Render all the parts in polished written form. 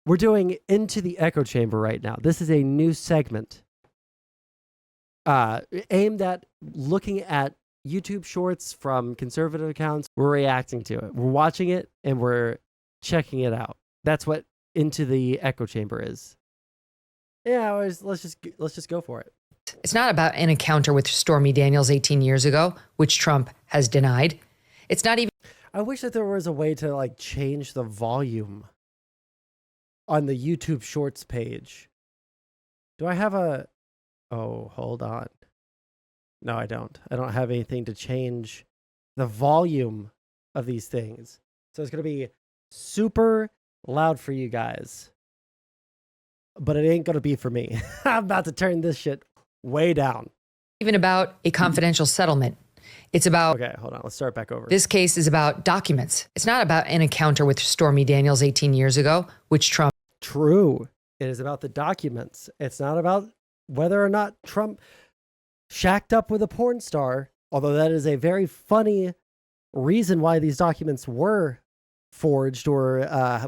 We're doing Into the Echo Chamber right now. This is a new segment aimed at looking at YouTube shorts from conservative accounts. We're reacting to it. We're watching it and we're checking it out. That's what Into the Echo Chamber is. Yeah, let's just go for it. It's not about an encounter with Stormy Daniels 18 years ago, which Trump has denied. It's not even... I wish that there was a way to like change the volume on the YouTube Shorts page. Do I have a... Oh, hold on. No, I don't. I don't have anything to change the volume of these things. So it's going to be super loud for you guys. But it ain't going to be for me. I'm about to turn this shit way down. Even about a confidential settlement. It's about... Okay, hold on. Let's start back over. This case is about documents. It's not about an encounter with Stormy Daniels 18 years ago, which Trump... True. It is about the documents. It's not about whether or not Trump shacked up with a porn star, although that is a very funny reason why these documents were forged or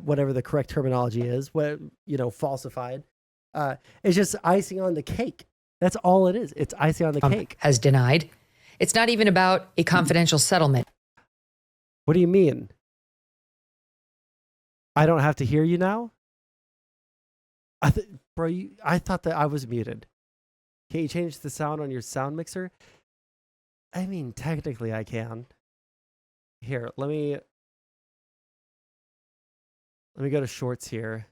whatever the correct terminology is, falsified. It's just icing on the cake. That's all it is. It's icing on the cake. Has denied. It's not even about a confidential settlement. What do you mean? I don't have to hear you now? Bro, I thought that I was muted. Can you change the sound on your sound mixer? I mean, technically I can. Here, let me go to shorts here.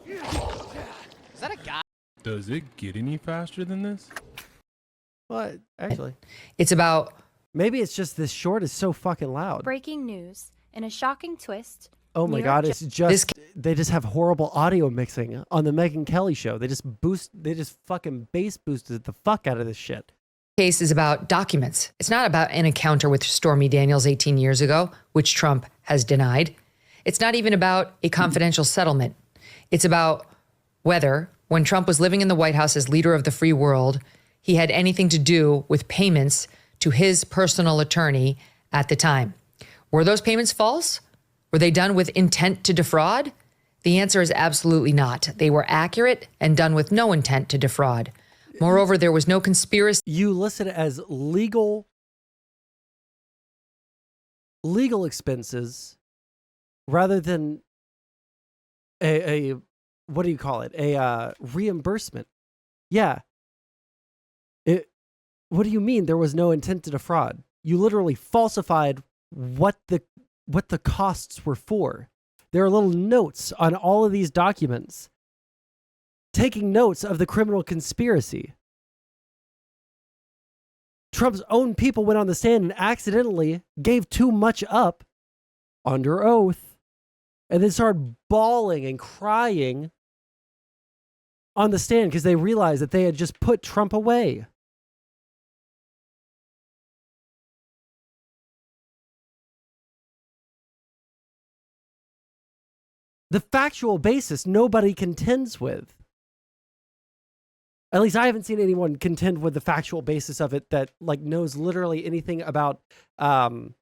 Is that a guy? Does it get any faster than this? What? Actually. It's about... Maybe it's just this short is so fucking loud. Breaking news. In a shocking twist. Oh my God, it's just, they just have horrible audio mixing on the Megyn Kelly show. They just fucking bass boosted the fuck out of this shit. Case is about documents. It's not about an encounter with Stormy Daniels 18 years ago, which Trump has denied. It's not even about a confidential settlement. It's about whether, when Trump was living in the White House as leader of the free world, he had anything to do with payments to his personal attorney at the time. Were those payments false? Were they done with intent to defraud? The answer is absolutely not. They were accurate and done with no intent to defraud. Moreover, there was no conspiracy. You list it as legal expenses rather than a what do you call it? A reimbursement. Yeah. What do you mean there was no intent to defraud? You literally falsified what the costs were for. There are little notes on all of these documents taking notes of the criminal conspiracy. Trump's own people went on the stand and accidentally gave too much up under oath and then started bawling and crying on the stand because they realized that they had just put Trump away. The factual basis nobody contends with. At least I haven't seen anyone contend with the factual basis of it that like knows literally anything about the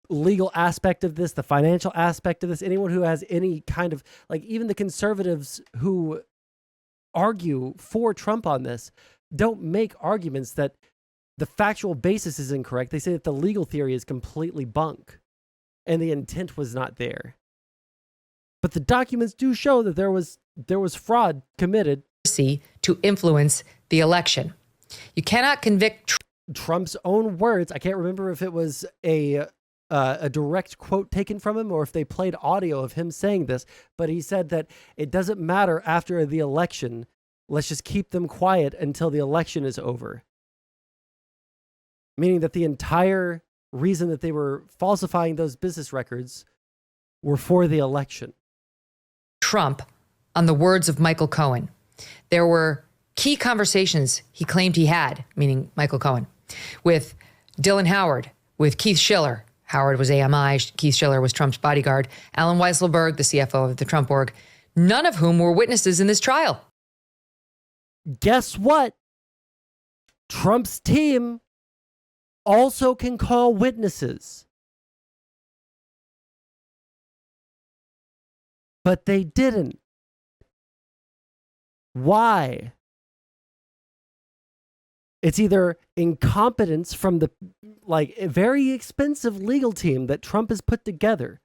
legal aspect of this, the financial aspect of this. Anyone who has any kind of like, even the conservatives who argue for Trump on this don't make arguments that the factual basis is incorrect. They say that the legal theory is completely bunk. And the intent was not there. But the documents do show that there was fraud committed To influence the election. You cannot convict Trump's own words. I can't remember if it was a direct quote taken from him or if they played audio of him saying this, but he said that it doesn't matter after the election. Let's just keep them quiet until the election is over. Meaning that the entire reason that they were falsifying those business records were for the election. Trump on the words of Michael Cohen. There were key conversations he claimed he had, meaning Michael Cohen, with Dylan Howard, with Keith Schiller. Howard was AMI, Keith Schiller was Trump's bodyguard, Alan Weisselberg, the CFO of the Trump org, none of whom were witnesses in this trial. Guess what? Trump's team also can call witnesses. but they didn't. Why? It's either incompetence from the a very expensive legal team that Trump has put together,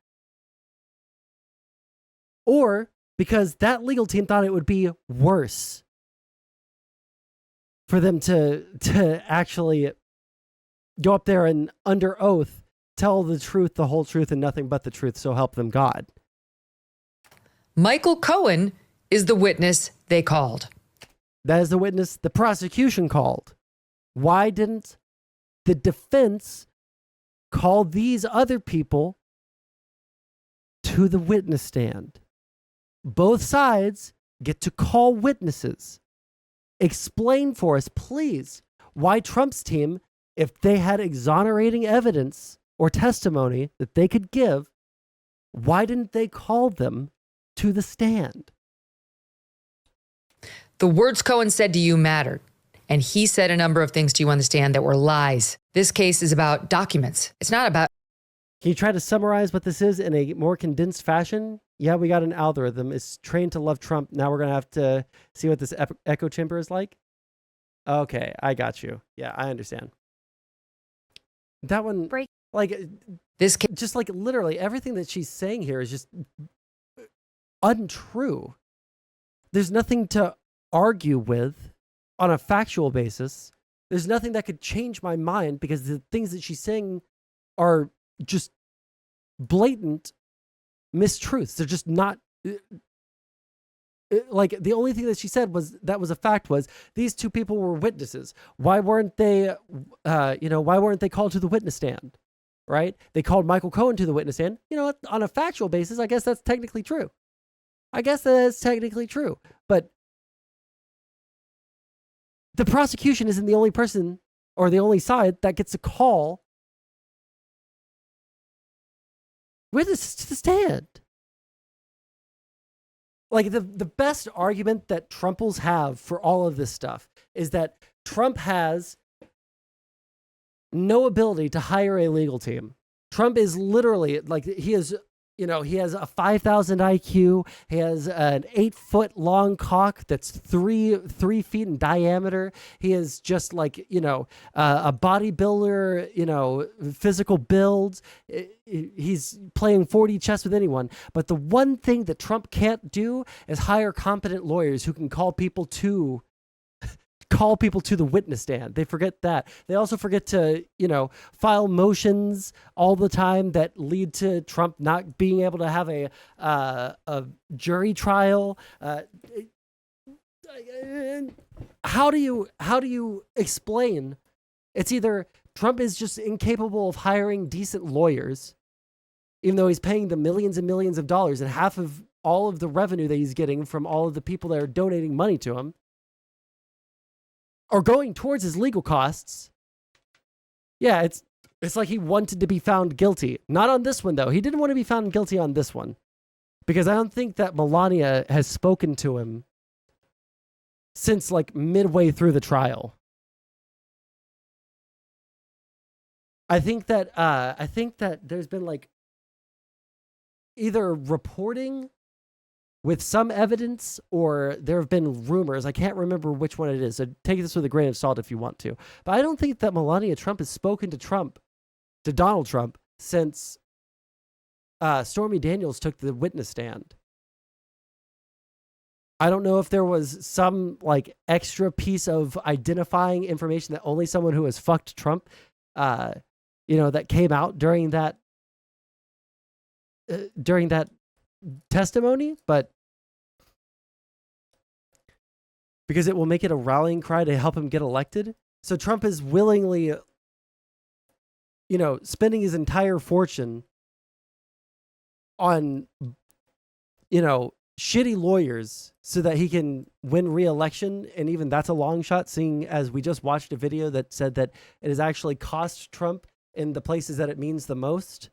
or because that legal team thought it would be worse for them to actually go up there and under oath tell the truth, the whole truth, and nothing but the truth, so help them God. Michael Cohen is the witness they called. That is the witness the prosecution called. Why didn't the defense call these other people to the witness stand? Both sides get to call witnesses. Explain for us, please, why Trump's team, if they had exonerating evidence or testimony that they could give, why didn't they call them to the stand? The words Cohen said to you mattered. And he said a number of things to you on the stand that were lies. This case is about documents. It's not about... Can you try to summarize what this is in a more condensed fashion? Yeah, we got an algorithm. It's trained to love Trump. Now we're going to have to see what this echo chamber is like. Okay, I got you. Yeah, I understand. That one, Break. This case, just literally everything that she's saying here is just untrue. There's nothing to argue with on a factual basis. There's nothing that could change my mind because the things that she's saying are just blatant mistruths. They're just not the only thing that she said was a fact was these two people were witnesses. Why weren't they why weren't they called to the witness stand? Right? They called Michael Cohen to the witness stand. You know what? On a factual basis, I guess that's technically true. But the prosecution isn't the only person or the only side that gets a call witnesses to the stand. The best argument that Trumples have for all of this stuff is that Trump has no ability to hire a legal team. Trump is literally he is, he has a 5,000 IQ. He has an 8-foot long cock that's 3 feet in diameter. He is just a bodybuilder, physical builds. He's playing 4D chess with anyone. But the one thing that Trump can't do is hire competent lawyers who can call people to the witness stand. They forget that. They also forget to, file motions all the time that lead to Trump not being able to have a jury trial. How do you explain? It's either Trump is just incapable of hiring decent lawyers, even though he's paying them millions and millions of dollars and half of all of the revenue that he's getting from all of the people that are donating money to him, or going towards his legal costs. Yeah, it's like he wanted to be found guilty. Not on this one, though. He didn't want to be found guilty on this one. Because I don't think that Melania has spoken to him since midway through the trial. I think that there's been either reporting with some evidence, or there have been rumors. I can't remember which one it is. So take this with a grain of salt if you want to. But I don't think that Melania Trump has spoken to Donald Trump, since Stormy Daniels took the witness stand. I don't know if there was some extra piece of identifying information that only someone who has fucked Trump, that came out during that testimony, but because it will make it a rallying cry to help him get elected. So Trump is willingly, spending his entire fortune on, shitty lawyers so that he can win re-election. And even that's a long shot, seeing as we just watched a video that said that it has actually cost Trump in the places that it means the most,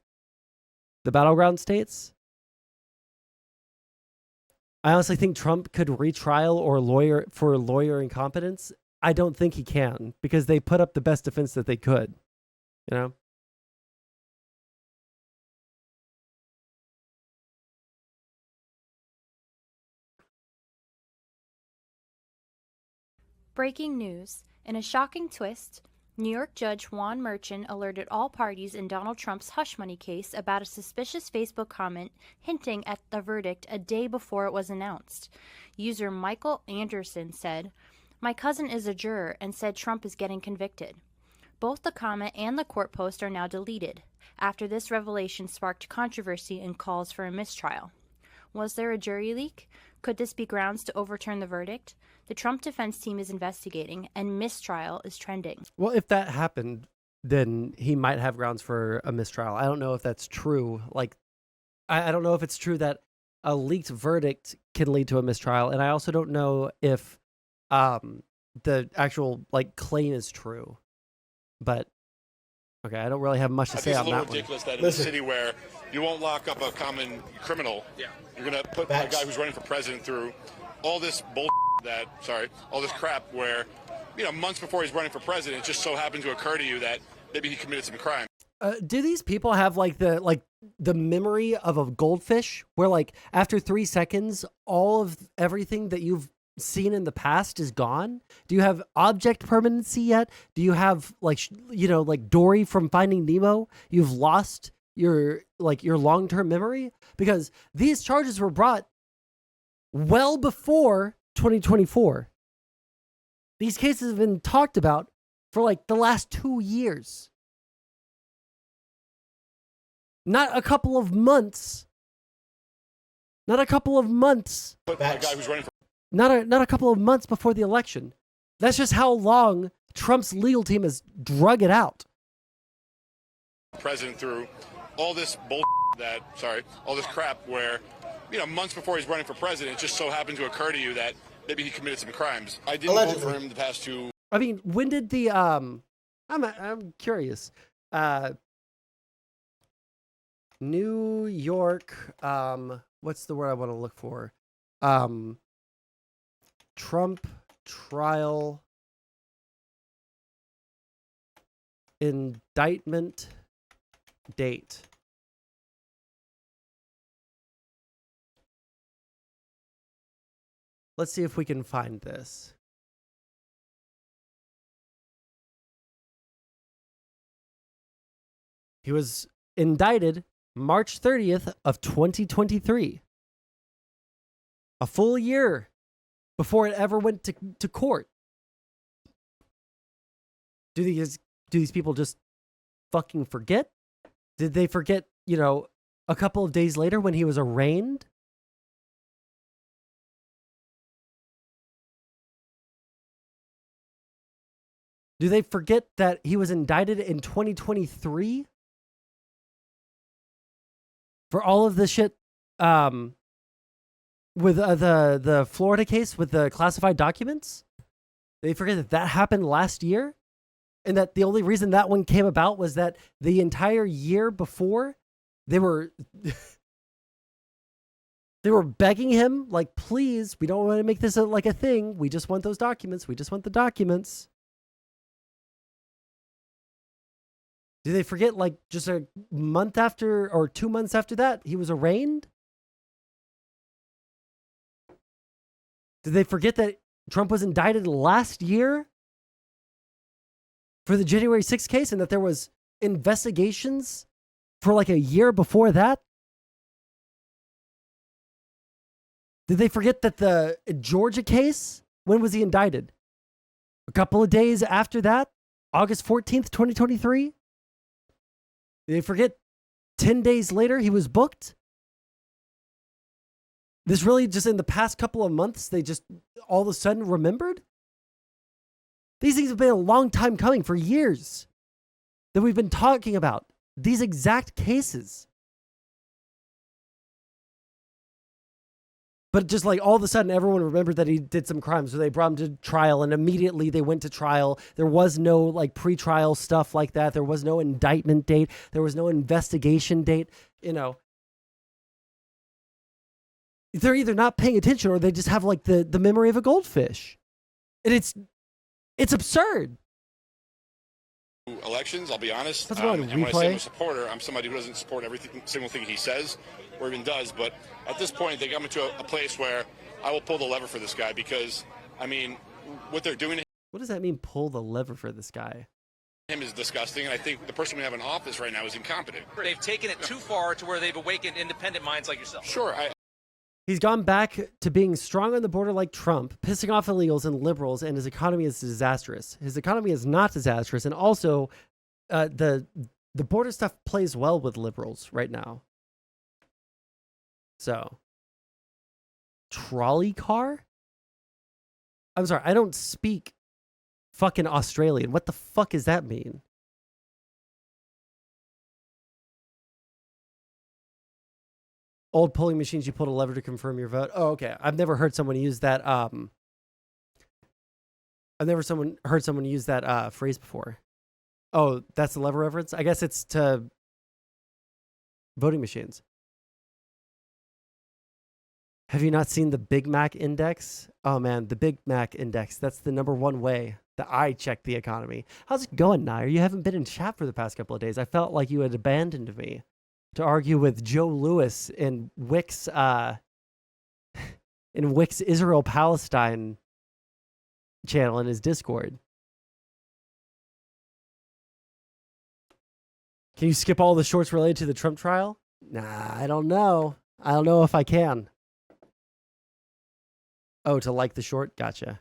the battleground states. I honestly think Trump could retrial or lawyer incompetence. I don't think he can, because they put up the best defense that they could, Breaking news. In a shocking twist, New York Judge Juan Merchant alerted all parties in Donald Trump's hush money case about a suspicious Facebook comment hinting at the verdict a day before it was announced. User Michael Anderson said, "My cousin is a juror and said Trump is getting convicted." Both the comment and the court post are now deleted, after this revelation sparked controversy and calls for a mistrial. Was there a jury leak? Could this be grounds to overturn the verdict? The Trump defense team is investigating, and mistrial is trending. Well, if that happened, then he might have grounds for a mistrial. I don't know if that's true. Like, I don't know if it's true that a leaked verdict can lead to a mistrial, and I also don't know if the actual like claim is true. But okay, I don't really have much to say on that one. It's a little ridiculous that in a city where you won't lock up a common criminal, you're going to put a guy who's running for president through all this all this crap where, months before he's running for president, it just so happened to occur to you that maybe he committed some crime. Do these people have the memory of a goldfish where like after 3 seconds, all of everything that you've seen in the past is gone? Do you have object permanency yet? Do you have like Dory from Finding Nemo? You've lost your long-term memory? Because these charges were brought well before 2024. These cases have been talked about for like the last 2 years. Not a couple of months. Not a couple of months. Put a guy who's running for Not a couple of months before the election. That's just how long Trump's legal team has drug it out. president through all this all this crap where, months before he's running for president, it just so happened to occur to you that maybe he committed some crimes. I didn't vote for him the past two. I mean, when did the I'm curious. New York, what's the word I want to look for? Trump trial indictment date. Let's see if we can find this. He was indicted March 30th of 2023. A full year before it ever went to court. Do these people just fucking forget? Did they forget, a couple of days later when he was arraigned? Do they forget that he was indicted in 2023? For all of the shit with the Florida case with the classified documents? They forget that happened last year? And that the only reason that one came about was that the entire year before, they were begging him, like, please, we don't want to make this a thing. We just want those documents. We just want the documents. Do they forget, just a month after or 2 months after that, he was arraigned? Did they forget that Trump was indicted last year for the January 6th case and that there was investigations for a year before that? Did they forget that the Georgia case, when was he indicted? A couple of days after that? August 14th, 2023? Did they forget 10 days later he was booked? This really just in the past couple of months, they just all of a sudden remembered? These things have been a long time coming, for years that we've been talking about these exact cases. But just all of a sudden, everyone remembered that he did some crimes. So they brought him to trial, and immediately they went to trial. There was no pre-trial stuff like that. There was no indictment date. There was no investigation date. They're either not paying attention or they just have the memory of a goldfish. And it's absurd. Elections, I'll be honest. That's what and when I say I'm a supporter, I'm somebody who doesn't support every single thing he says or even does. But at this point, they got me to a place where I will pull the lever for this guy because, what they're doing to What does that mean, pull the lever for this guy? him is disgusting, and I think the person we have in office right now is incompetent. They've taken it too far to where they've awakened independent minds like yourself. Sure, He's gone back to being strong on the border like Trump, pissing off illegals and liberals, and his economy is disastrous. His economy is not disastrous, and also the border stuff plays well with liberals right now. So, trolley car? I'm sorry, I don't speak fucking Australian. What the fuck does that mean? Old polling machines, you pulled a lever to confirm your vote. Oh, okay. I've never heard someone use that. I've never heard someone use that phrase before. Oh, that's the lever reference? I guess it's to voting machines. Have you not seen the Big Mac index? Oh man, the Big Mac index. That's the #1 way that I check the economy. How's it going, Nair? You haven't been in chat for the past couple of days. I felt like you had abandoned me to argue with Joe Lewis in Wick's Israel Palestine channel in his Discord. Can you skip all the shorts related to the Trump trial? Nah, I don't know. I don't know if I can. Oh, to like the short? Gotcha.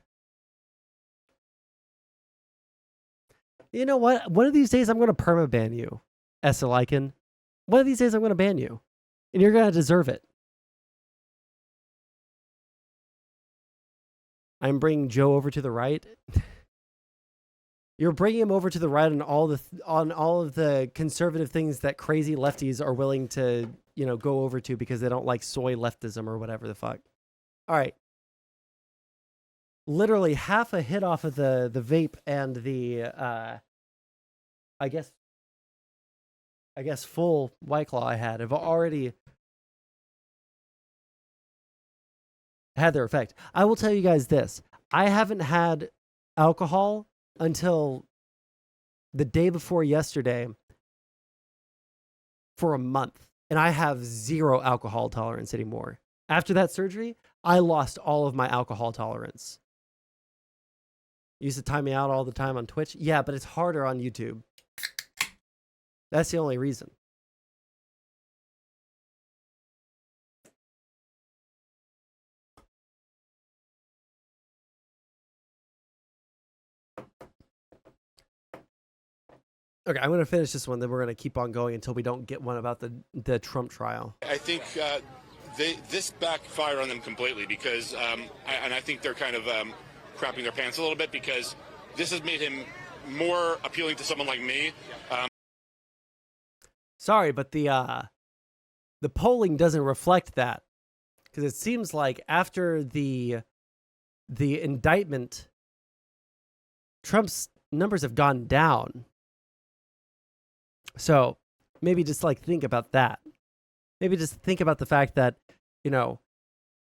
You know what? One of these days I'm going to perma-ban you, Esaliken. One of these days I'm going to ban you. And you're going to deserve it. I'm bringing Joe over to the right. You're bringing him over to the right on all of the conservative things that crazy lefties are willing to, go over to because they don't like soy leftism or whatever the fuck. All right. Literally half a hit off of the vape and the I guess full White Claw I had have already had their effect. I will tell you guys this. I haven't had alcohol until the day before yesterday for a month. And I have zero alcohol tolerance anymore. After that surgery, I lost all of my alcohol tolerance. You used to time me out all the time on Twitch. Yeah, but it's harder on YouTube. That's the only reason. Okay, I'm going to finish this one, then we're going to keep on going until we don't get one about the Trump trial. I think this backfired on them completely because, I think they're kind of crapping their pants a little bit because this has made him more appealing to someone like me. Sorry, but the polling doesn't reflect that because it seems like after the indictment, Trump's numbers have gone down. So maybe just think about that. Maybe just think about the fact that,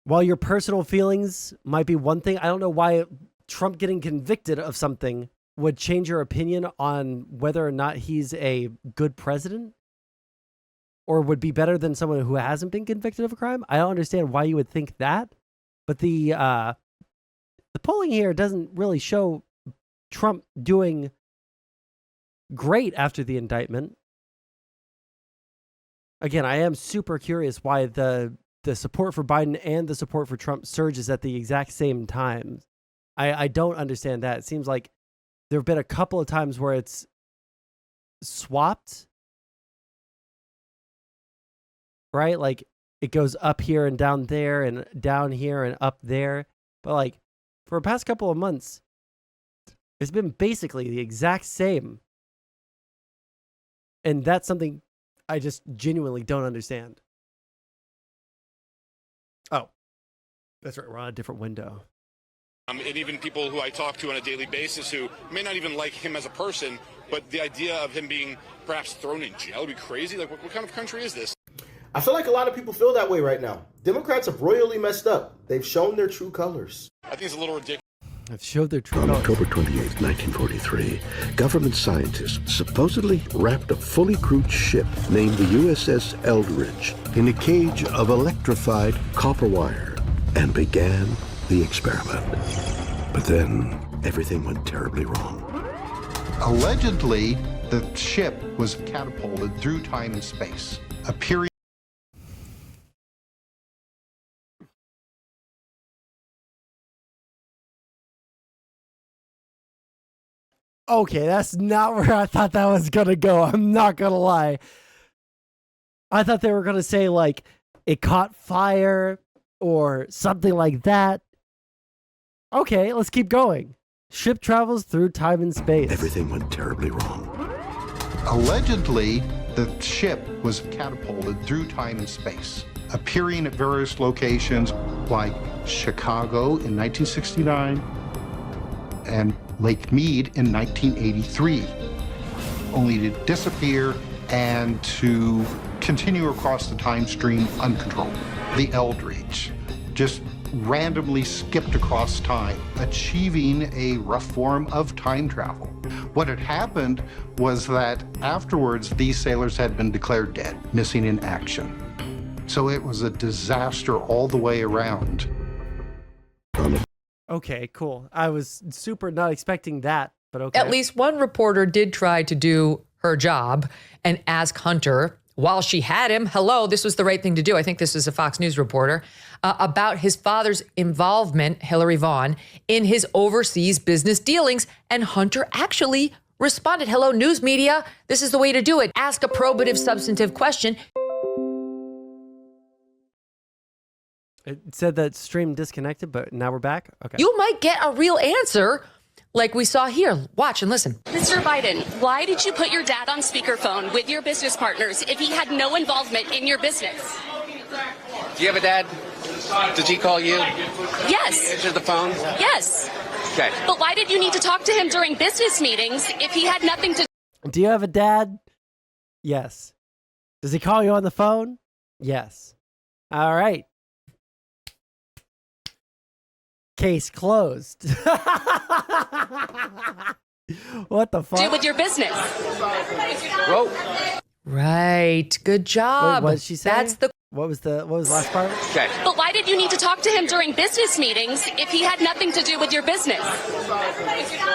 while your personal feelings might be one thing, I don't know why Trump getting convicted of something would change your opinion on whether or not he's a good president or would be better than someone who hasn't been convicted of a crime. I don't understand why you would think that, but the polling here doesn't really show Trump doing great after the indictment. Again, I am super curious why the support for Biden and the support for Trump surges at the exact same time. I don't understand that. It seems like there have been a couple of times where it's swapped, right? Like it goes up here and down there and down here and up there. But for the past couple of months, it's been basically the exact same. And that's something I just genuinely don't understand. Oh, that's right. We're on a different window. And even people who I talk to on a daily basis who may not even like him as a person, but the idea of him being perhaps thrown in jail would be crazy. What kind of country is this? I feel like a lot of people feel that way right now. Democrats have royally messed up. They've shown their true colors. I think it's a little ridiculous. I've showed their true On colors. October 28, 1943, government scientists supposedly wrapped a fully crewed ship named the USS Eldridge in a cage of electrified copper wire and began the experiment. But then everything went terribly wrong. Allegedly, the ship was catapulted through time and space, a period. Okay, that's not where I thought that was going to go. I'm not going to lie. I thought they were going to say, like, it caught fire or something like that. Okay, let's keep going. Ship travels through time and space. Everything went terribly wrong. Allegedly, the ship was catapulted through time and space, appearing at various locations like Chicago in 1969 and Lake Mead in 1983, only to disappear and to continue across the time stream uncontrolled. The Eldridge just randomly skipped across time, achieving a rough form of time travel. What had happened was that afterwards, these sailors had been declared dead, missing in action. So it was a disaster all the way around. Okay, cool. I was super not expecting that, but okay. At least one reporter did try to do her job and ask Hunter, while she had him, hello, this was the right thing to do. I think this was a Fox News reporter, about his father's involvement, Hillary Vaughn, in his overseas business dealings. And Hunter actually responded, hello, news media, this is the way to do it. Ask a probative, substantive question. It said that stream disconnected, but now we're back. Okay. You might get a real answer like we saw here. Watch and listen. Mr. Biden, why did you put your dad on speakerphone with your business partners if he had no involvement in your business? Do you have a dad? Did he call you? Yes. Answer the phone? Yes. Okay. But why did you need to talk to him during business meetings if he had nothing to... Do you have a dad? Yes. Does he call you on the phone? Yes. All right. Case closed. What the fuck? do with your business? Whoa. Right. Good job. Wait, what did she say? What was the last part? Okay. But why did you need to talk to him during business meetings if he had nothing to do with your business?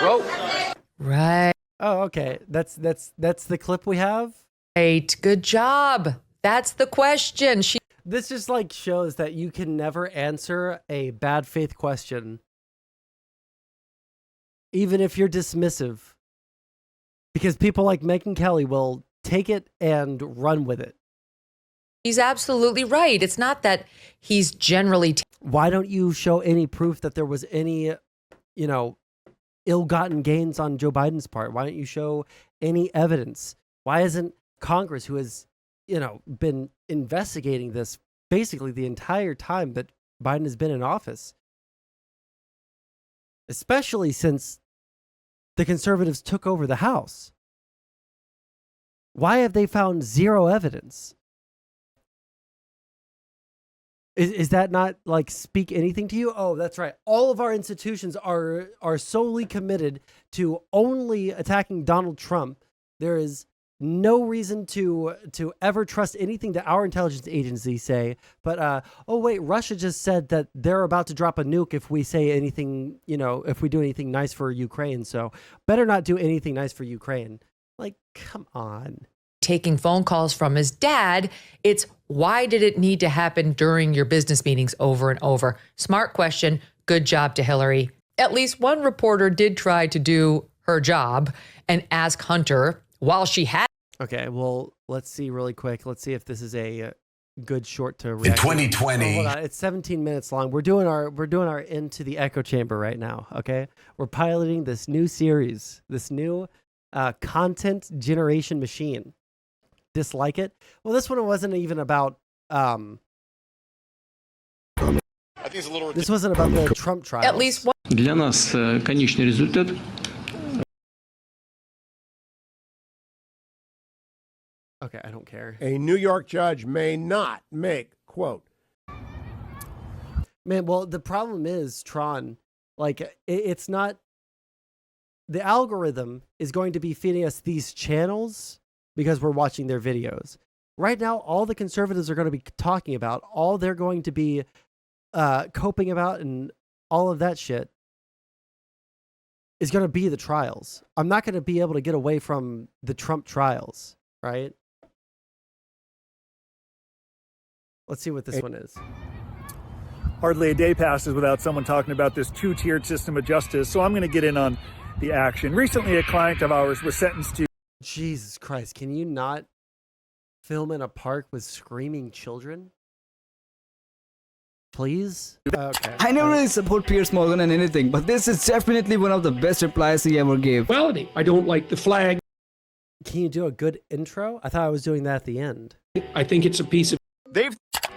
Whoa. Right. Oh, okay. That's the clip we have. Right. Good job. That's the question. This just like shows that you can never answer a bad faith question, even if you're dismissive, because people like Megyn Kelly will take it and run with it. He's absolutely right. It's not that he's generally... Why don't you show any proof that there was any, ill-gotten gains on Joe Biden's part? Why don't you show any evidence? Why isn't Congress, who has, been investigating this basically the entire time that Biden has been in office, especially since the conservatives took over the House? Why have they found zero evidence? Is that not like speak anything to you? Oh, that's right. All of our institutions are solely committed to only attacking Donald Trump. There is no reason to ever trust anything that our intelligence agencies say. But oh wait, Russia just said that they're about to drop a nuke if we say anything, if we do anything nice for Ukraine. So better not do anything nice for Ukraine. Like, come on. Taking phone calls from his dad. It's why did it need to happen during your business meetings over and over? Smart question. Good job to Hillary. At least one reporter did try to do her job and ask Hunter while she had. Okay, well, let's see really quick. Let's see if this is a good short to react. In 2020. Hold on. It's 17 minutes long. We're doing our Into the Echo Chamber right now, okay? We're piloting this new series, this new content generation machine. Dislike it? Well, this one wasn't even about I think it's a little this wasn't about the Trump trials. At least one. Для нас конечный результат. Okay, I don't care. A New York judge may not make, quote. Man, well, the problem is, Tron, like, it's not, the algorithm is going to be feeding us these channels because we're watching their videos. Right now, all the conservatives are going to be talking about, all they're going to be coping about and all of that shit is going to be the trials. I'm not going to be able to get away from the Trump trials, right? Let's see what this one is. Hardly a day passes without someone talking about this two-tiered system of justice, so I'm going to get in on the action. Recently, a client of ours was sentenced to... Jesus Christ, can you not film in a park with screaming children? Please? Okay. I never really support Piers Morgan and anything, but this is definitely one of the best replies he ever gave. I don't like the flag. Can you do a good intro? I thought I was doing that at the end. I think it's a piece of...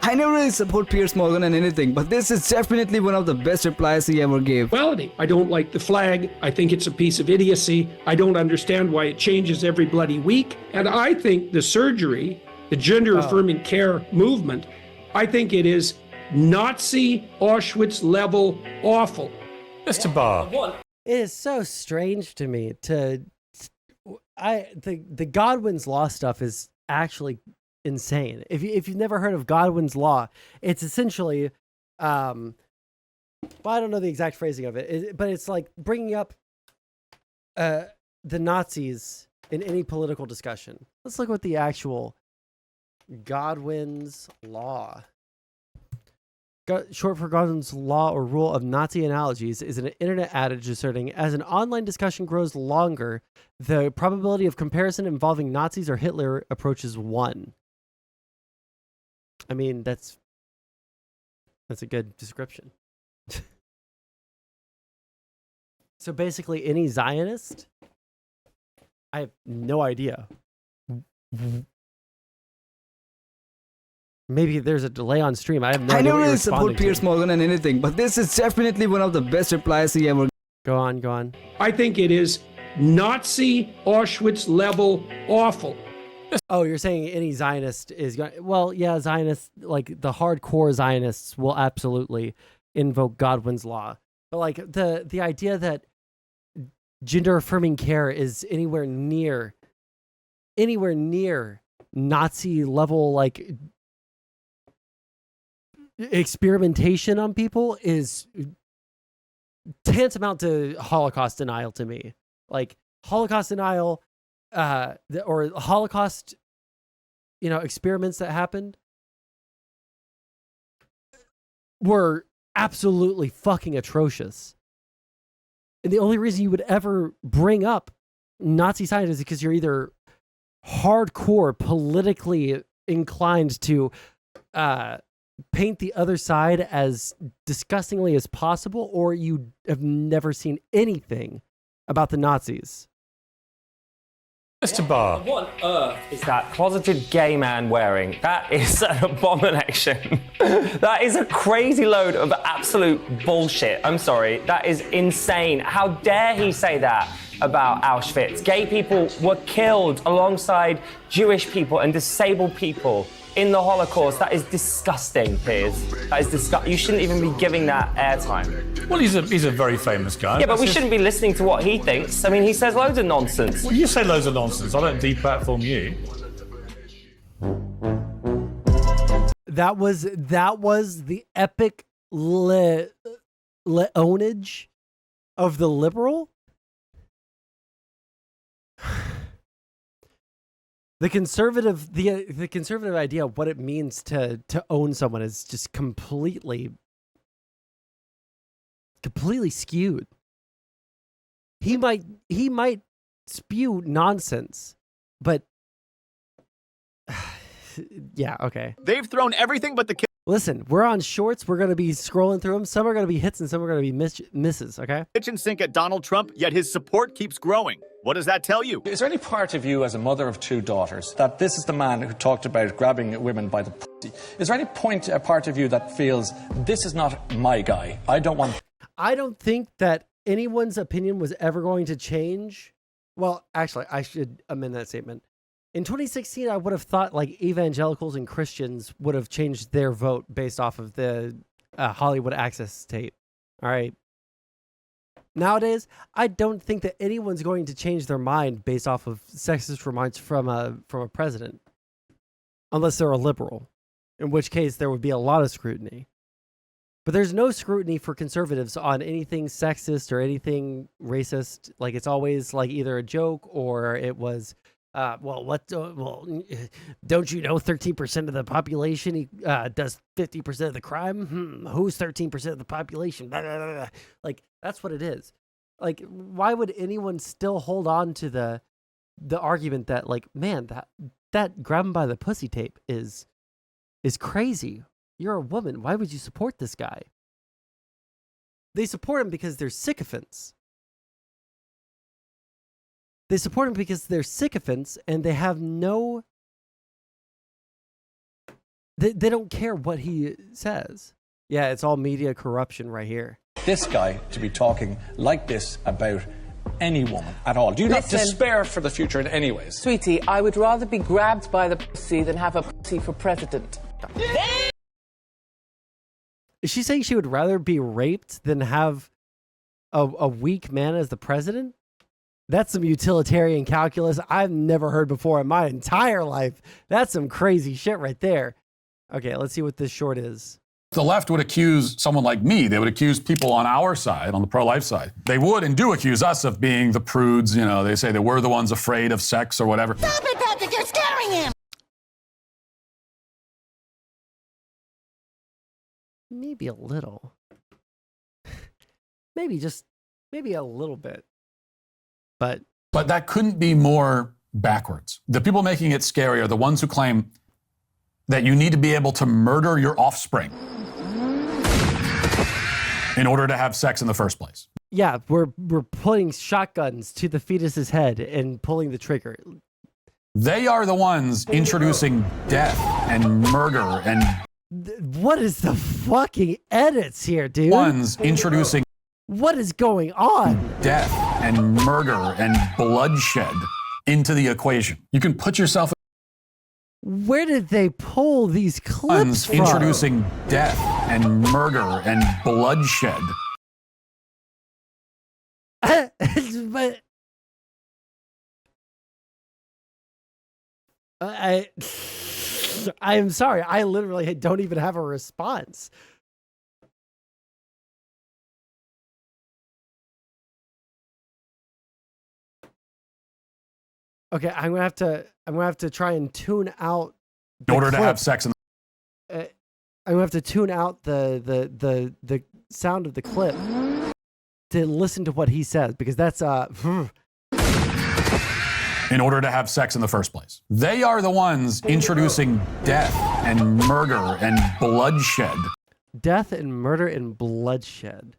I never really support Piers Morgan and anything, but this is definitely one of the best replies he ever gave. I don't like the flag. I think it's a piece of idiocy. I don't understand why it changes every bloody week. And I think the surgery, the gender-affirming care movement, I think it is Nazi Auschwitz level awful. Mr. Barr. It is so strange to me the Godwin's Law stuff is actually insane. If you've never heard of Godwin's Law, it's essentially, well, I don't know the exact phrasing of it, but it's like bringing up the Nazis in any political discussion. Let's look what the actual Godwin's Law. Short for Godwin's Law or Rule of Nazi Analogies is an internet adage asserting, as an online discussion grows longer, the probability of comparison involving Nazis or Hitler approaches 1. I mean, that's a good description. So basically, any Zionist, I have no idea. Maybe there's a delay on stream. I have no idea. I never really support Piers Morgan and anything, but this is definitely one of the best replies he ever. Go on. I think it is Nazi Auschwitz level awful. Oh, you're saying any Zionist is going? Well, yeah, Zionists, like the hardcore Zionists, will absolutely invoke Godwin's Law. But like the idea that gender affirming care is anywhere near Nazi level, like experimentation on people is tantamount to Holocaust denial to me. Like Holocaust denial, or Holocaust, experiments that happened were absolutely fucking atrocious. And the only reason you would ever bring up Nazi science is because you're either hardcore politically inclined to paint the other side as disgustingly as possible, or you have never seen anything about the Nazis. Mr. Barr. What on earth is that closeted gay man wearing? That is an abomination. That is a crazy load of absolute bullshit. I'm sorry. That is insane. How dare he say that about Auschwitz? Gay people were killed alongside Jewish people and disabled people in the Holocaust. That is disgusting, Piers. That is disgusting. You shouldn't even be giving that airtime. Well, he's a very famous guy. Yeah, but we shouldn't be listening to what he thinks. I mean, he says loads of nonsense. Well, you say loads of nonsense. I don't deplatform you. That was the epic leonage of the liberal. The conservative idea of what it means to own someone is just completely skewed. He might spew nonsense, but yeah, okay. They've thrown everything but the Listen, we're on shorts. We're going to be scrolling through them. Some are going to be hits and some are going to be misses, okay? kitchen sink at Donald Trump, yet his support keeps growing. What does that tell you? Is there any part of you as a mother of 2 daughters that this is the man who talked about grabbing women by the pussy? Is there any part of you that feels this is not my guy? I don't think that anyone's opinion was ever going to change. Well, actually, I should amend that statement. In 2016, I would have thought like evangelicals and Christians would have changed their vote based off of the Hollywood Access tape. All right. Nowadays, I don't think that anyone's going to change their mind based off of sexist remarks from a president, unless they're a liberal, in which case there would be a lot of scrutiny. But there's no scrutiny for conservatives on anything sexist or anything racist. Like, it's always like either a joke or it was, don't you know 13% of the population does 50% of the crime? Who's 13% of the population? Blah, blah, blah, blah. Like, that's what it is. Like, why would anyone still hold on to the argument that, like, man, that grab him by the pussy tape is crazy. You're a woman. Why would you support this guy? They support him because they're sycophants. They support him because they're sycophants and they have no... They don't care what he says. Yeah, it's all media corruption right here. This guy to be talking like this about any woman at all. Do you not despair for the future in any ways? Sweetie, I would rather be grabbed by the pussy than have a pussy for president. Is she saying she would rather be raped than have a weak man as the president? That's some utilitarian calculus I've never heard before in my entire life. That's some crazy shit right there. Okay, let's see what this short is. The left would accuse someone like me. They would accuse people on our side, on the pro-life side. They would and do accuse us of being the prudes. You know, they say that we're the ones afraid of sex or whatever. Stop it, Patrick, you're scaring him! Maybe a little. maybe a little bit. But that couldn't be more backwards. The people making it scary are the ones who claim that you need to be able to murder your offspring in order to have sex in the first place. Yeah, we're putting shotguns to the fetus's head and pulling the trigger. They are the ones introducing death and murder and... What is the fucking edits here, dude? Ones introducing... What is going on? Death and murder and bloodshed into the equation. You can put yourself... Where did they pull these clips from? Introducing death and murder and bloodshed. But I am sorry. I literally don't even have a response. Okay, I'm gonna have to try and tune out in order to have sex in I'm gonna have to tune out the sound of the clip to listen to what he says, because that's in order to have sex in the first place. They are the ones introducing death and murder and bloodshed. Death and murder and bloodshed.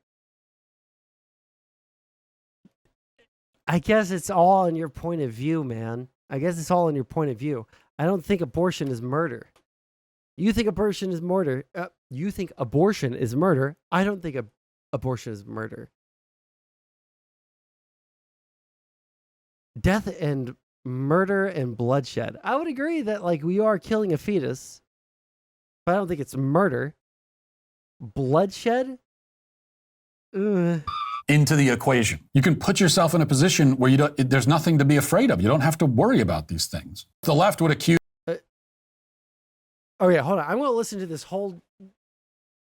I guess it's all in your point of view, man. I guess it's all in your point of view. I don't think abortion is murder. You think abortion is murder. You think abortion is murder. I don't think abortion is murder. Death and murder and bloodshed. I would agree that, like, we are killing a fetus, but I don't think it's murder. Bloodshed? Into the equation. You can put yourself in a position where there's nothing to be afraid of. You don't have to worry about these things. The left would accuse... Oh, yeah, hold on. I'm going to listen to this whole...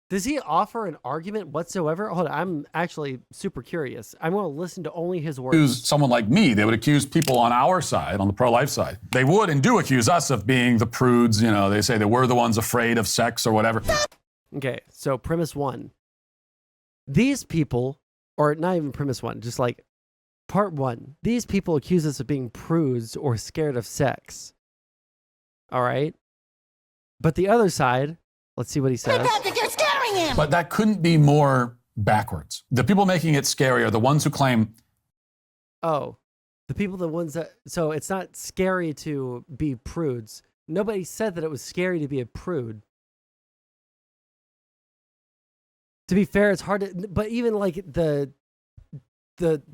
Does he offer an argument whatsoever? Hold on, I'm actually super curious. I'm going to listen to only his words. Accuse someone like me. They would accuse people on our side, on the pro-life side. They would and do accuse us of being the prudes. You know, they say that we're the ones afraid of sex or whatever. Okay, so premise one. These people, or not even premise one, just like part one. These people accuse us of being prudes or scared of sex. All right? But the other side, let's see what he says. Patrick, you're scaring him! But that couldn't be more backwards. The people making it scary are the ones who claim... Oh, the ones that... So it's not scary to be prudes. Nobody said that it was scary to be a prude. To be fair, it's hard to... But even like the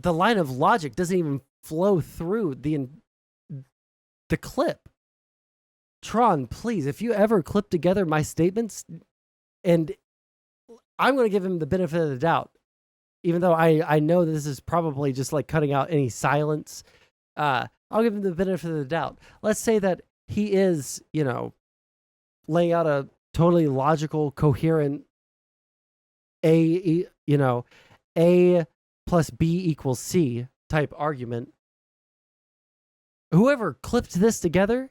line of logic doesn't even flow through the clip. Tron, please, if you ever clip together my statements, and I'm going to give him the benefit of the doubt, even though I know this is probably just like cutting out any silence. I'll give him the benefit of the doubt. Let's say that he is, laying out a totally logical, coherent A plus B equals C type argument, whoever clipped this together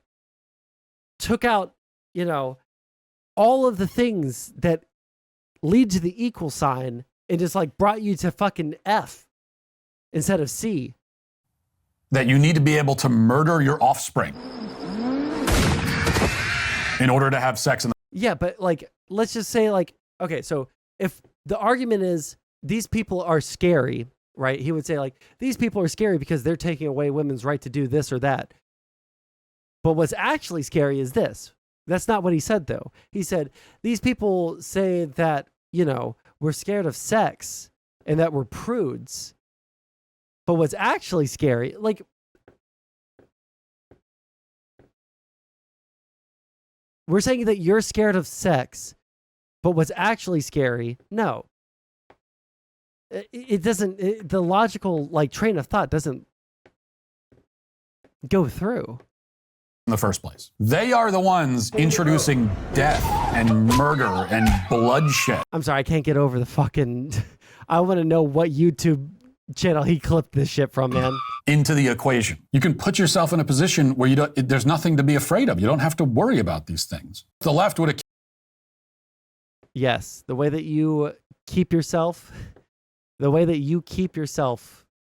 took out, all of the things that lead to the equal sign and just like brought you to fucking F instead of C. That you need to be able to murder your offspring in order to have sex. Yeah, but like, let's just say like, okay, so if the argument is these people are scary, right? He would say like, these people are scary because they're taking away women's right to do this or that. But what's actually scary is this. That's not what he said, though. He said, these people say that, we're scared of sex and that we're prudes. But what's actually scary, like, we're saying that you're scared of sex, but what's actually scary, no. It doesn't, the logical, like, train of thought doesn't go through. In the first place. They are the ones introducing death and murder and bloodshed. I'm sorry, I can't get over the fucking... I want to know what YouTube channel he clipped this shit from, man. Into the equation. You can put yourself in a position where there's nothing to be afraid of. You don't have to worry about these things. The left would have... Yes, the way that you keep yourself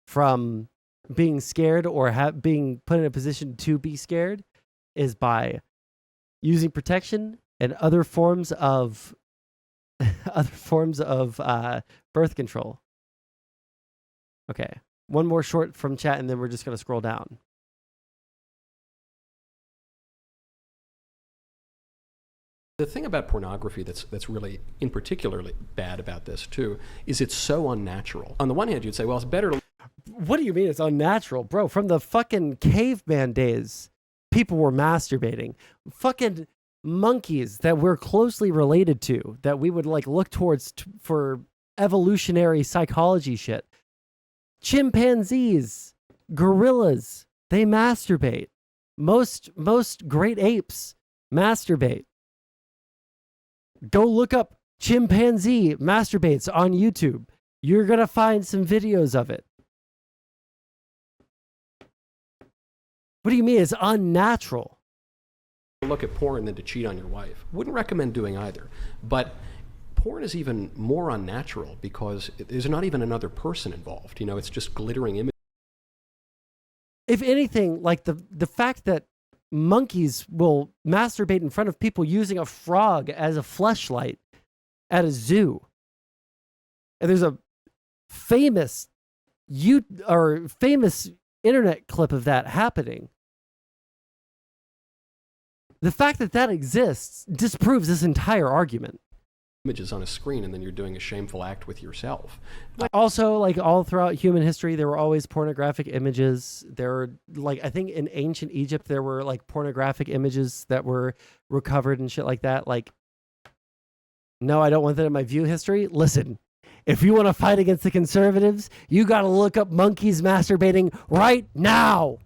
from being scared or being put in a position to be scared is by using protection and other forms of birth control. Okay, one more short from chat, and then we're just going to scroll down. The thing about pornography that's really in particularly bad about this too is it's so unnatural. On the one hand, you'd say, well, it's better to... What do you mean it's unnatural? Bro, from the fucking caveman days, people were masturbating. Fucking monkeys that we're closely related to, that we would like look towards for evolutionary psychology shit. Chimpanzees, gorillas, they masturbate. Most great apes masturbate. Go look up chimpanzee masturbates on YouTube. You're going to find some videos of it. What do you mean it's unnatural? Look at porn than to cheat on your wife. Wouldn't recommend doing either. But porn is even more unnatural because there's not even another person involved. It's just glittering images. If anything, like the fact that monkeys will masturbate in front of people using a frog as a fleshlight at a zoo. And there's a famous internet clip of that happening. The fact that that exists disproves this entire argument. Images on a screen, and then you're doing a shameful act with yourself. Also, like all throughout human history, there were always pornographic images. There were, like, I think in ancient Egypt, there were like pornographic images that were recovered and shit like that. Like, no, I don't want that in my view history. Listen, if you want to fight against the conservatives, you got to look up monkeys masturbating right now.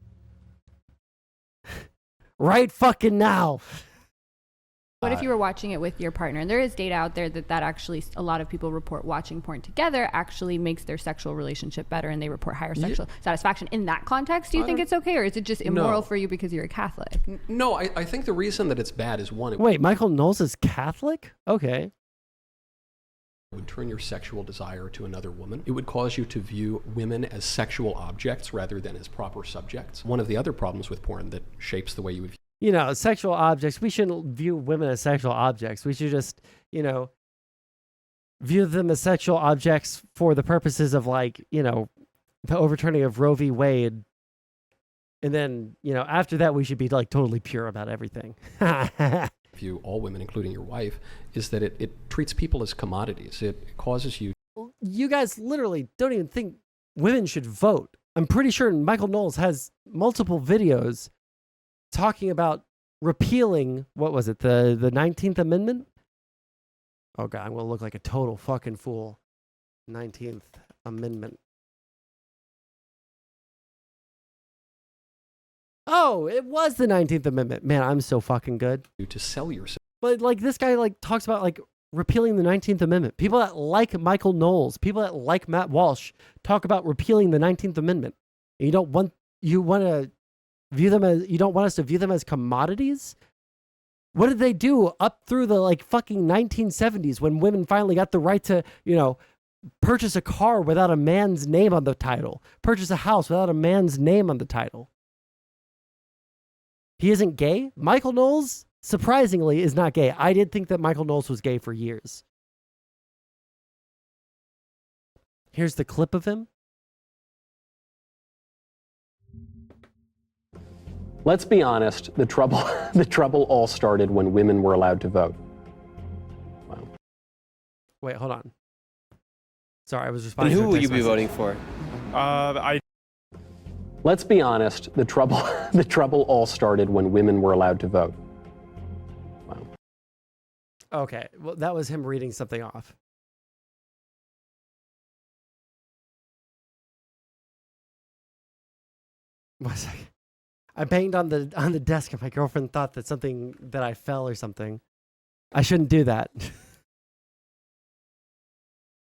Right fucking now. What if you were watching it with your partner? And there is data out there that actually, a lot of people report watching porn together actually makes their sexual relationship better, and they report higher sexual satisfaction. In that context, do you think it's okay, or is it just immoral for you because you're a Catholic? No, I think the reason that it's bad is one. Wait, Michael Knowles is Catholic? Okay. It would turn your sexual desire to another woman. It would cause you to view women as sexual objects rather than as proper subjects. One of the other problems with porn that shapes the way you would view sexual objects. We shouldn't view women as sexual objects. We should just, view them as sexual objects for the purposes of like, the overturning of Roe v. Wade. And then, after that, we should be like totally pure about everything. View all women, including your wife, is that it treats people as commodities. It causes you... You guys literally don't even think women should vote. I'm pretty sure Michael Knowles has multiple videos talking about repealing, what was it, the 19th Amendment? Oh, God, I'm going to look like a total fucking fool. 19th Amendment. Oh, it was the 19th Amendment. Man, I'm so fucking good. To sell yourself. But like this guy like talks about like repealing the 19th Amendment. People that like Michael Knowles, people that like Matt Walsh talk about repealing the 19th Amendment. And you don't want to view them as, you don't want us to view them as commodities? What did they do up through the like fucking 1970s when women finally got the right to, you know, purchase a car without a man's name on the title, purchase a house without a man's name on the title? He isn't gay? Michael Knowles, surprisingly, is not gay. I did think that Michael Knowles was gay for years. Here's the clip of him. Let's be honest, the trouble all started when women were allowed to vote. Wow. Wait, hold on. Sorry, I was responding. And who will you be voting for? Let's be honest, the trouble all started when women were allowed to vote. Wow. Okay, well, that was him reading something off. One second. I banged on the desk and my girlfriend thought that I fell or something. I shouldn't do that.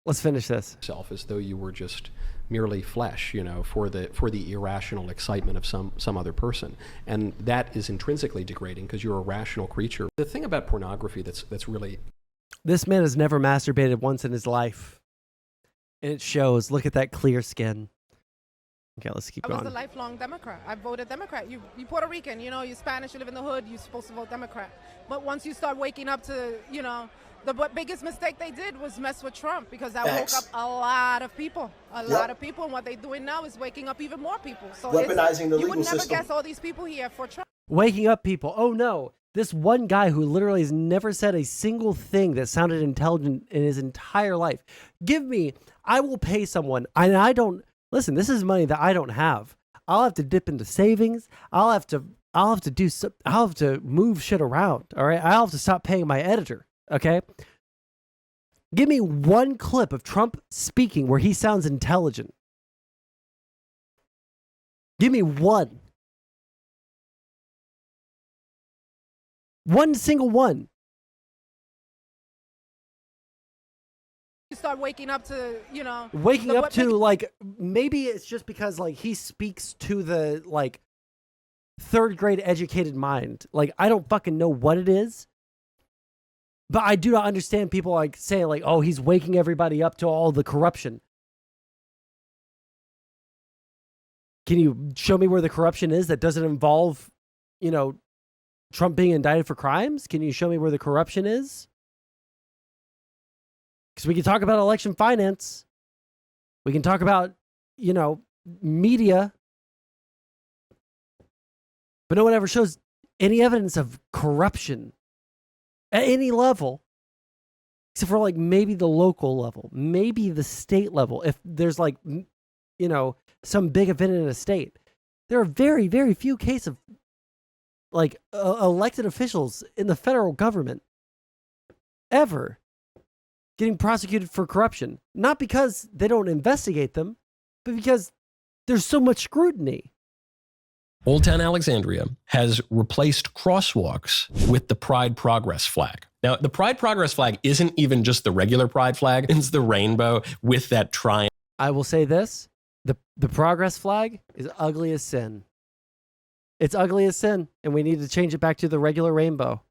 Let's finish this. Self as though you were just merely flesh, you know, for the irrational excitement of some other person. And that is intrinsically degrading because you're a rational creature. The thing about pornography that's really... This man has never masturbated once in his life. And it shows. Look at that clear skin. Okay, let's keep going. I was a lifelong Democrat. I voted Democrat. You Puerto Rican, you know, you're Spanish, you live in the hood, you're supposed to vote Democrat. But once you start waking up to, you know, the biggest mistake they did was mess with Trump, because that woke up a lot of people. A lot of people. And what they're doing now is waking up even more people. So weaponizing the legal system. You would never guess all these people here for Trump. Waking up people. Oh no. This one guy who literally has never said a single thing that sounded intelligent in his entire life. I will pay someone, and I don't, listen, this is money that I don't have. I'll have to dip into savings. I'll have to move shit around. All right. I'll have to stop paying my editor. Okay. Give me one clip of Trump speaking where he sounds intelligent. Give me one. One single one. You start waking up to, you know, like, maybe it's just because like he speaks to the like third grade educated mind. Like, I don't fucking know what it is, but I do not understand people like saying like, oh, he's waking everybody up to all the corruption. Can you show me where the corruption is that doesn't involve, you know, Trump being indicted for crimes? Can you show me where the corruption is? Because we can talk about election finance. We can talk about, you know, media. But no one ever shows any evidence of corruption at any level. Except for like maybe the local level, maybe the state level. If there's like, you know, some big event in a state. There are very, very few cases of like elected officials in the federal government ever getting prosecuted for corruption. Not because they don't investigate them, but because there's so much scrutiny. Old Town Alexandria has replaced crosswalks with the Pride Progress flag. Now, the Pride Progress flag isn't even just the regular Pride flag. It's the rainbow with that triangle. I will say this. The Progress flag is ugly as sin. It's ugly as sin, and we need to change it back to the regular rainbow.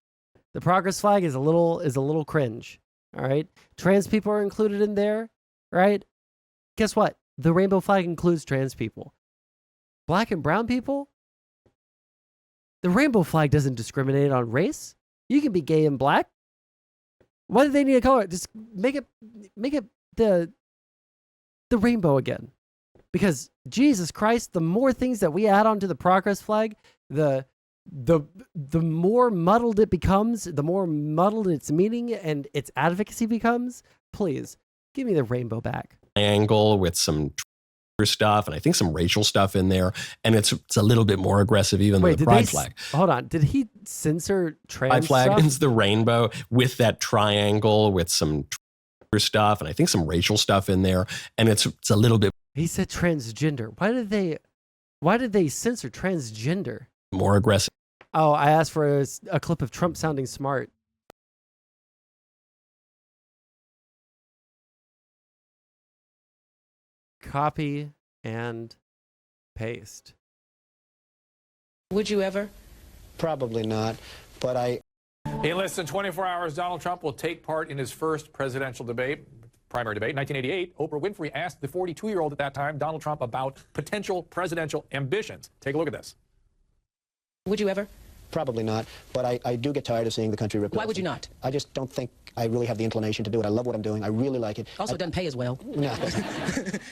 The Progress flag is a little cringe. All right, trans people are included in there, right? Guess what? The rainbow flag includes trans people. Black and brown people. The rainbow flag doesn't discriminate on race. You can be gay and black. Why do they need a color? Just make it the rainbow again. Because Jesus Christ, the more things that we add onto the Progress flag, the more muddled it becomes, the more muddled its meaning and its advocacy becomes. Please give me the rainbow back. Angle with some stuff and I think some racial stuff in there, and it's a little bit more aggressive even than the Pride flag. Hold on, did he censor trans Pride flag stuff? is the rainbow with that triangle with some stuff and I think some racial stuff in there, and it's a little bit. He said transgender. Why did they censor transgender? More aggressive. Oh, I asked for a clip of Trump sounding smart. copy and paste. Would you ever? Probably not, but In less than 24 hours, Donald Trump will take part in his first presidential debate, primary debate. In 1988, Oprah Winfrey asked the 42-year-old at that time, Donald Trump, about potential presidential ambitions. Take a look at this. Would you ever? Probably not, but I do get tired of seeing the country ripped. Why would you not? I just don't think I really have the inclination to do it. I love what I'm doing. I really like it. Also, it doesn't pay as well. No.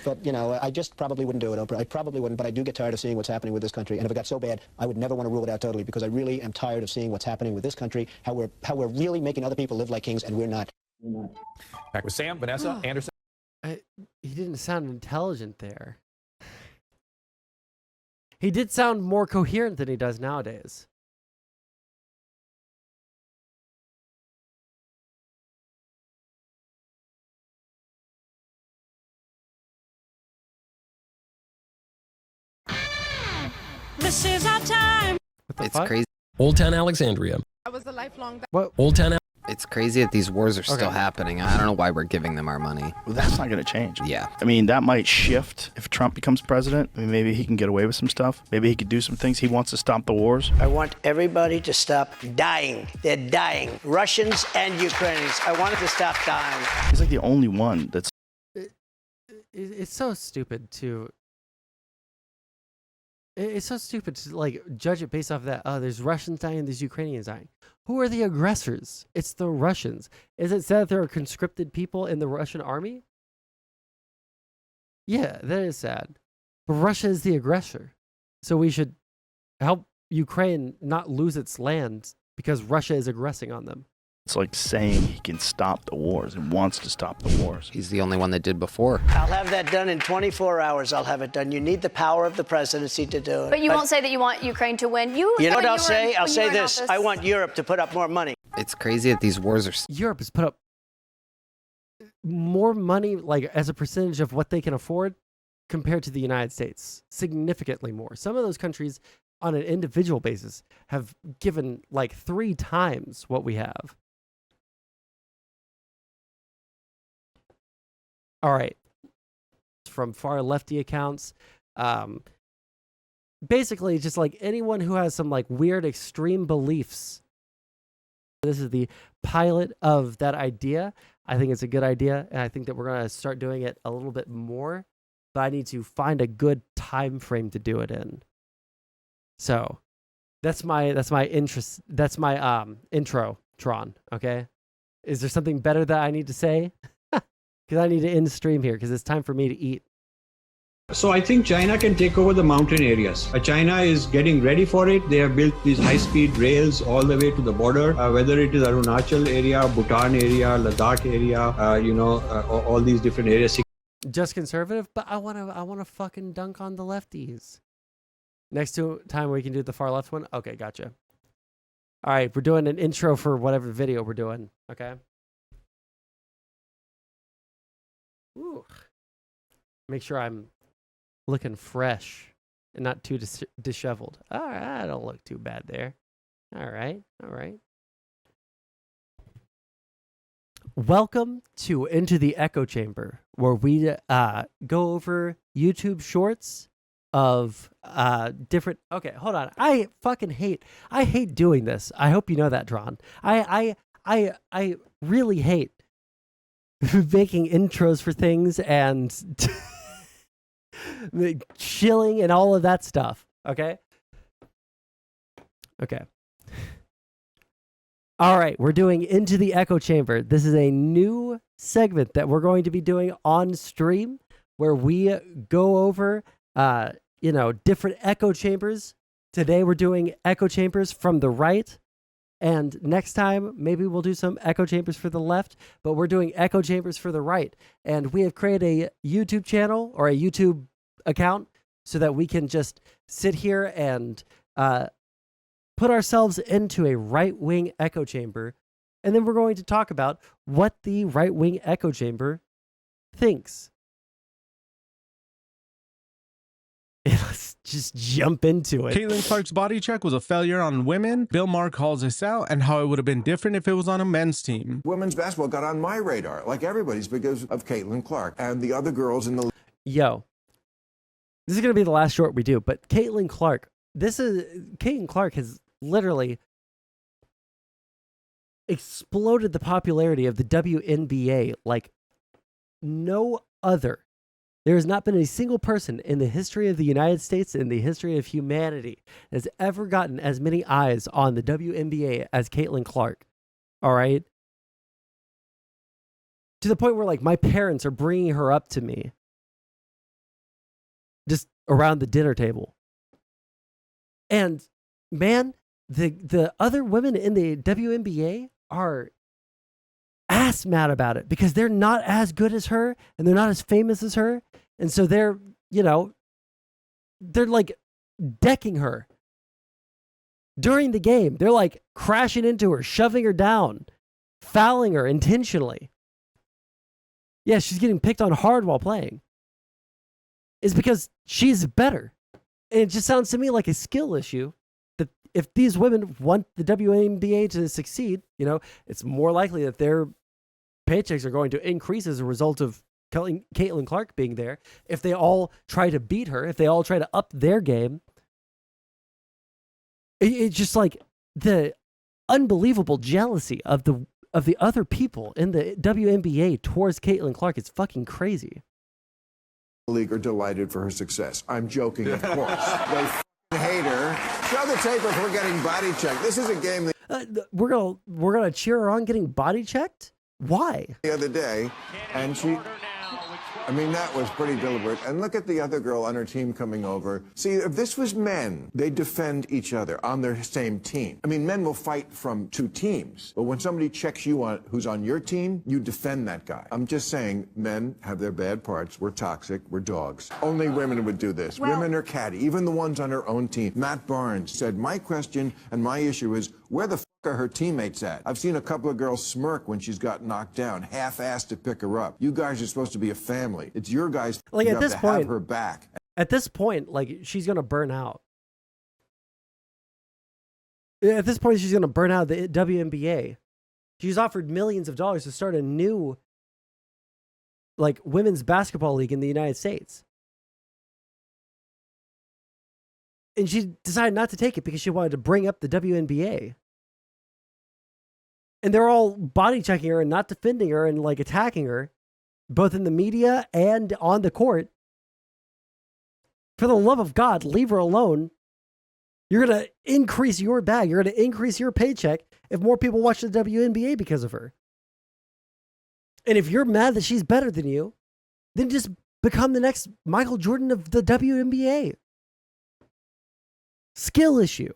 But, you know, I just probably wouldn't do it, Oprah. I probably wouldn't, but I do get tired of seeing what's happening with this country. And if it got so bad, I would never want to rule it out totally, because I really am tired of seeing what's happening with this country, how we're really making other people live like kings, and we're not. Back with Sam, Vanessa, Anderson. He didn't sound intelligent there. He did sound more coherent than he does nowadays. This is our time. It's crazy. Old Town Alexandria. That was a lifelong. What? Old Town. It's crazy that these wars are still happening. I don't know why we're giving them our money. Well, that's not going to change. Yeah. I mean, that might shift if Trump becomes president. I mean, maybe he can get away with some stuff. Maybe he could do some things. He wants to stop the wars. I want everybody to stop dying. They're dying. Russians and Ukrainians. I want it to stop dying. He's like the only one that's... It's so stupid to... It's so stupid to like judge it based off of that. Oh, there's Russians dying, there's Ukrainians dying. Who are the aggressors? It's the Russians. Is it said that there are conscripted people in the Russian army? Yeah, that is sad. But Russia is the aggressor. So we should help Ukraine not lose its land because Russia is aggressing on them. It's like saying he can stop the wars and wants to stop the wars. He's the only one that did before. I'll have that done in 24 hours. I'll have it done. You need the power of the presidency to do it. But you won't say that you want Ukraine to win. You know what I'll say? I'll say this. I want Europe to put up more money. It's crazy that these wars are... Europe has put up more money, like as a percentage of what they can afford compared to the United States. Significantly more. Some of those countries on an individual basis have given like 3 times what we have. All right. From far lefty accounts. Basically, just like anyone who has some like weird extreme beliefs. This is the pilot of that idea. I think it's a good idea, and I think that we're going to start doing it a little bit more, but I need to find a good time frame to do it in. So, that's my interest. That's my intro, Tron, okay? Is there something better that I need to say? Because I need to end stream here because it's time for me to eat. So I think China can take over the mountain areas. China is getting ready for it. They have built these high-speed rails all the way to the border, whether it is Arunachal area, Bhutan area, Ladakh area, all these different areas. Just conservative, but I wanna fucking dunk on the lefties. Next time we can do the far left one. Okay, gotcha. All right, we're doing an intro for whatever video we're doing. Okay. Ooh. Make sure I'm looking fresh and not too disheveled. All right, I don't look too bad there. All right. Welcome to Into the Echo Chamber, where we go over YouTube shorts of different... Okay, hold on. I hate doing this. I hope you know that, Dron. I really hate making intros for things and chilling and all of that stuff. Okay. All right, we're doing Into the Echo Chamber. This is a new segment that we're going to be doing on stream where we go over different echo chambers. Today we're doing echo chambers from the right. And next time, maybe we'll do some echo chambers for the left, but we're doing echo chambers for the right. And we have created a YouTube channel or a YouTube account so that we can just sit here and put ourselves into a right-wing echo chamber. And then we're going to talk about what the right-wing echo chamber thinks. Let's just jump into it. Caitlyn Clark's body check was a failure on women. Bill Maher calls this out and how it would have been different if it was on a men's team. Women's basketball got on my radar, like everybody's, because of Caitlyn Clark and the other girls in the... Yo, this is going to be the last short we do, but Caitlyn Clark has literally exploded the popularity of the WNBA like no other. There has not been a single person in the history of the United States, in the history of humanity, that has ever gotten as many eyes on the WNBA as Caitlyn Clark. All right? To the point where, like, my parents are bringing her up to me just around the dinner table. And, man, the other women in the WNBA are ass mad about it because they're not as good as her and they're not as famous as her. And so they're, they're like decking her during the game. They're like crashing into her, shoving her down, fouling her intentionally. Yeah, she's getting picked on hard while playing. It's because she's better. And it just sounds to me like a skill issue that if these women want the WNBA to succeed, it's more likely that their paychecks are going to increase as a result of Caitlyn Clark being there. If they all try to beat her, if they all try to up their game, it's just like the unbelievable jealousy of the other people in the WNBA towards Caitlyn Clark is fucking crazy. League are delighted for her success. I'm joking, of course. They hate her. Show the tape if we're getting body checked. This is a game that we're gonna cheer her on getting body checked. Why? The other day, and that was pretty deliberate. And look at the other girl on her team coming over. See, if this was men, they defend each other on their same team. Men will fight from two teams. But when somebody checks you on who's on your team, you defend that guy. I'm just saying, men have their bad parts. We're toxic. We're dogs. Only women would do this. Women are catty, even the ones on her own team. Matt Barnes said, my question and my issue is, where the are her teammates at? I've seen a couple of girls smirk when she's got knocked down, half-assed to pick her up. You guys are supposed to be a family. It's your guys' like at this point, have her back. At this point, like she's gonna burn out. At this point, she's gonna burn out the WNBA. She's offered millions of dollars to start a new, like, women's basketball league in the United States. And she decided not to take it because she wanted to bring up the WNBA. And they're all body checking her and not defending her and like attacking her, both in the media and on the court. For the love of God, leave her alone. You're going to increase your bag. You're going to increase your paycheck if more people watch the WNBA because of her. And if you're mad that she's better than you, then just become the next Michael Jordan of the WNBA. Skill issue.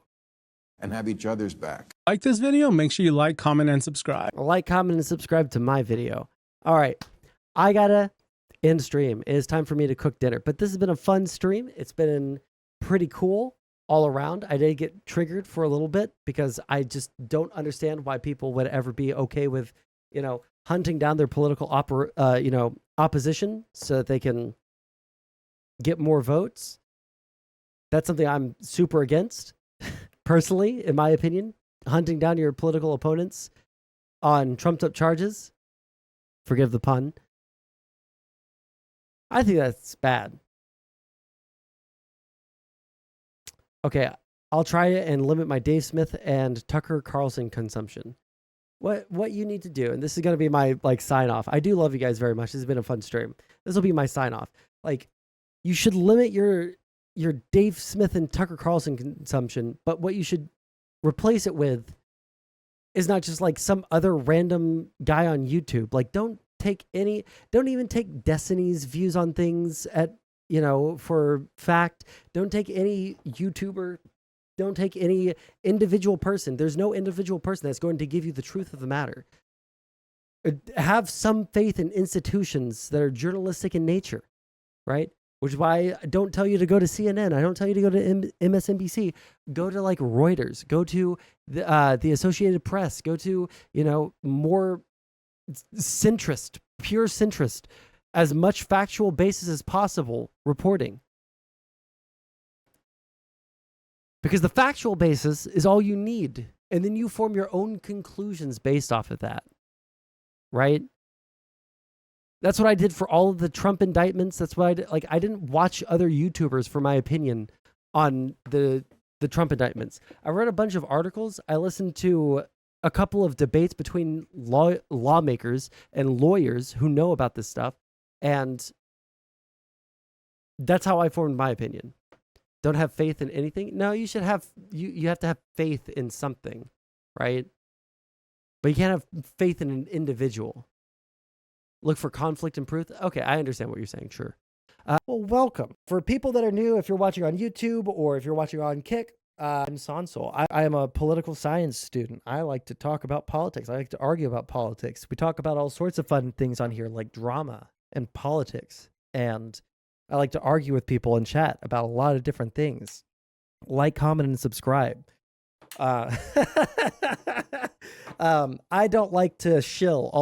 And have each other's back. Like this video, make sure you like, comment, and subscribe. Like, comment, and subscribe to my video. All right, I gotta end stream. It is time for me to cook dinner. But this has been a fun stream. It's been pretty cool all around. I did get triggered for a little bit because I just don't understand why people would ever be okay with, hunting down their political opposition so that they can get more votes. That's something I'm super against. Personally, in my opinion, hunting down your political opponents on trumped-up charges, forgive the pun, I think that's bad. Okay, I'll try it and limit my Dave Smith and Tucker Carlson consumption. What you need to do, and this is going to be my sign-off. I do love you guys very much. This has been a fun stream. This will be my sign-off. You should limit your Dave Smith and Tucker Carlson consumption, but what you should replace it with is not just some other random guy on YouTube. Don't even take Destiny's views on things for fact. Don't take any YouTuber. Don't take any individual person. There's no individual person that's going to give you the truth of the matter. Have some faith in institutions that are journalistic in nature, right? Which is why I don't tell you to go to CNN. I don't tell you to go to MSNBC. Go to Reuters. Go to the Associated Press. Go to, more centrist, pure centrist, as much factual basis as possible reporting. Because the factual basis is all you need. And then you form your own conclusions based off of that. Right? That's what I did for all of the Trump indictments. That's what I did. Like, I didn't watch other YouTubers for my opinion on the Trump indictments. I read a bunch of articles. I listened to a couple of debates between lawmakers and lawyers who know about this stuff. And that's how I formed my opinion. Don't have faith in anything? No, you should have, you have to have faith in something, right? But you can't have faith in an individual. Look for conflict and truth. Okay, I understand what you're saying, sure. Well, welcome. For people that are new, if you're watching on YouTube or if you're watching on Kick, I'm Sondsol. I am a political science student. I like to talk about politics. I like to argue about politics. We talk about all sorts of fun things on here like drama and politics. And I like to argue with people in chat about a lot of different things. Like, comment, and subscribe. I don't like to shill. Also,